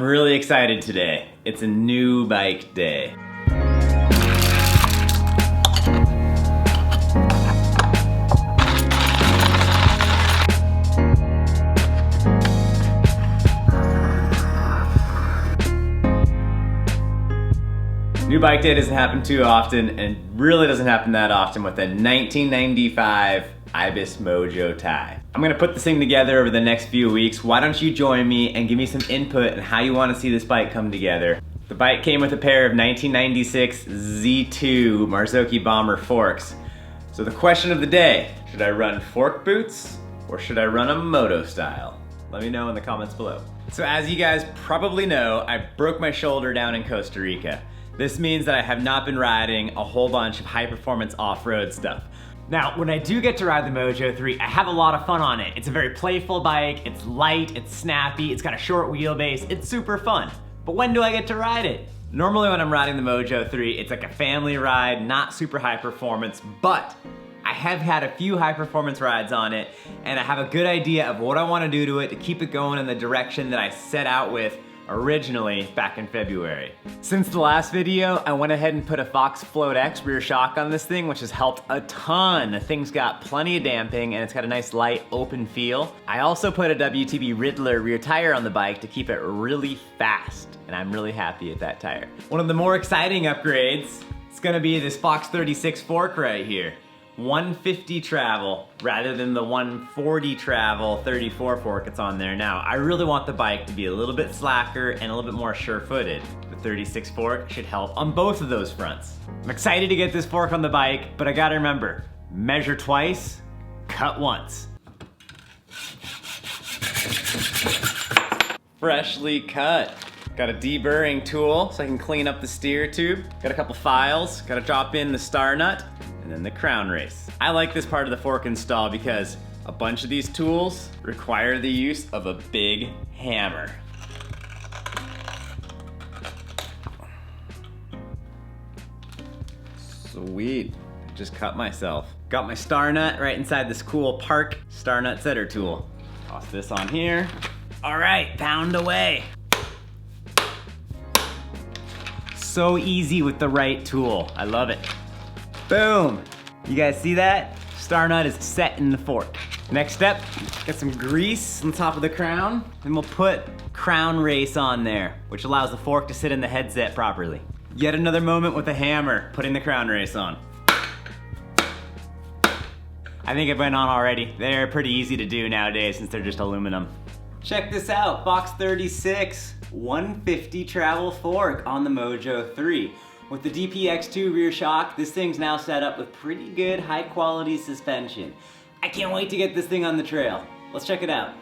really excited today. It's a new bike day. New bike day doesn't happen too often, and really doesn't happen that often with a 1995 Ibis Mojo tie. I'm gonna put this thing together over the next few weeks. Why don't you join me and give me some input on how you wanna see this bike come together. The bike came with a pair of 1996 Z2 Marzocchi Bomber forks. So the question of the day, should I run fork boots or should I run a moto style? Let me know in the comments below. So as you guys probably know, I broke my shoulder down in Costa Rica. This means that I have not been riding a whole bunch of high performance off-road stuff. Now, when I do get to ride the Mojo 3, I have a lot of fun on it. It's a very playful bike, it's light, it's snappy, it's got a short wheelbase, it's super fun. But when do I get to ride it? Normally when I'm riding the Mojo 3, it's like a family ride, not super high performance, but I have had a few high performance rides on it, and I have a good idea of what I wanna do to it to keep it going in the direction that I set out with originally back in February. Since the last video, I went ahead and put a Fox Float X rear shock on this thing, which has helped a ton. The thing's got plenty of damping and it's got a nice light open feel. I also put a WTB Riddler rear tire on the bike to keep it really fast, and I'm really happy with that tire. One of the more exciting upgrades is gonna be this Fox 36 fork right here. 150 travel rather than the 140 travel 34 fork that's on there now. I really want the bike to be a little bit slacker and a little bit more sure-footed. The 36 fork should help on both of those fronts. I'm excited to get this fork on the bike, but I gotta remember, measure twice, cut once. Freshly cut. Got a deburring tool so I can clean up the steer tube. Got a couple files, gotta drop in the star nut, and then the crown race. I like this part of the fork install because a bunch of these tools require the use of a big hammer. Sweet, just cut myself. Got my star nut right inside this cool Park star nut setter tool. Toss this on here. All right, pound away. So easy with the right tool, I love it. Boom! You guys see that? Star nut is set in the fork. Next step, get some grease on top of the crown, and we'll put crown race on there, which allows the fork to sit in the headset properly. Yet another moment with a hammer, putting the crown race on. I think it went on already. They're pretty easy to do nowadays since they're just aluminum. Check this out, Fox 36 150 travel fork on the Mojo 3. With the DPX2 rear shock, this thing's now set up with pretty good high quality suspension. I can't wait to get this thing on the trail. Let's check it out.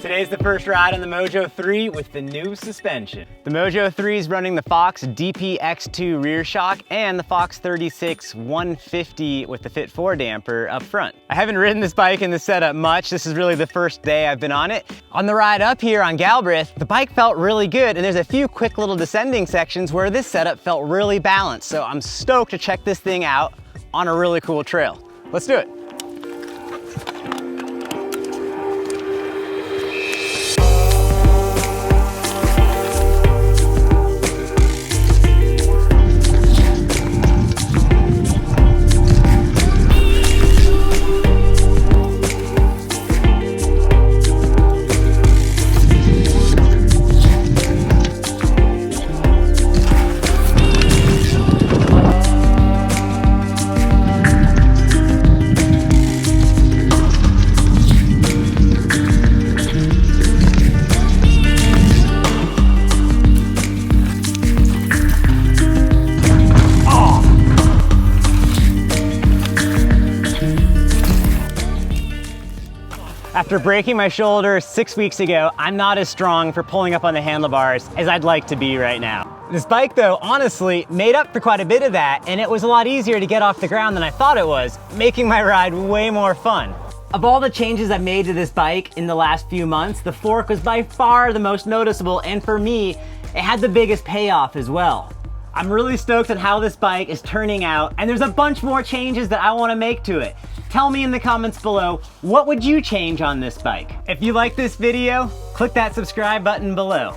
Today's the first ride on the Mojo 3 with the new suspension. The Mojo 3 is running the Fox DPX2 rear shock and the Fox 36 150 with the Fit 4 damper up front. I haven't ridden this bike in this setup much. This is really the first day I've been on it. On the ride up here on Galbraith, the bike felt really good, and there's a few quick little descending sections where this setup felt really balanced. So I'm stoked to check this thing out on a really cool trail. Let's do it. After breaking my shoulder 6 weeks ago, I'm not as strong for pulling up on the handlebars as I'd like to be right now. This bike though, honestly, made up for quite a bit of that, and it was a lot easier to get off the ground than I thought it was, making my ride way more fun. Of all the changes I've made to this bike in the last few months, the fork was by far the most noticeable, and for me, it had the biggest payoff as well. I'm really stoked on how this bike is turning out, and there's a bunch more changes that I want to make to it. Tell me in the comments below, what would you change on this bike? If you like this video, click that subscribe button below.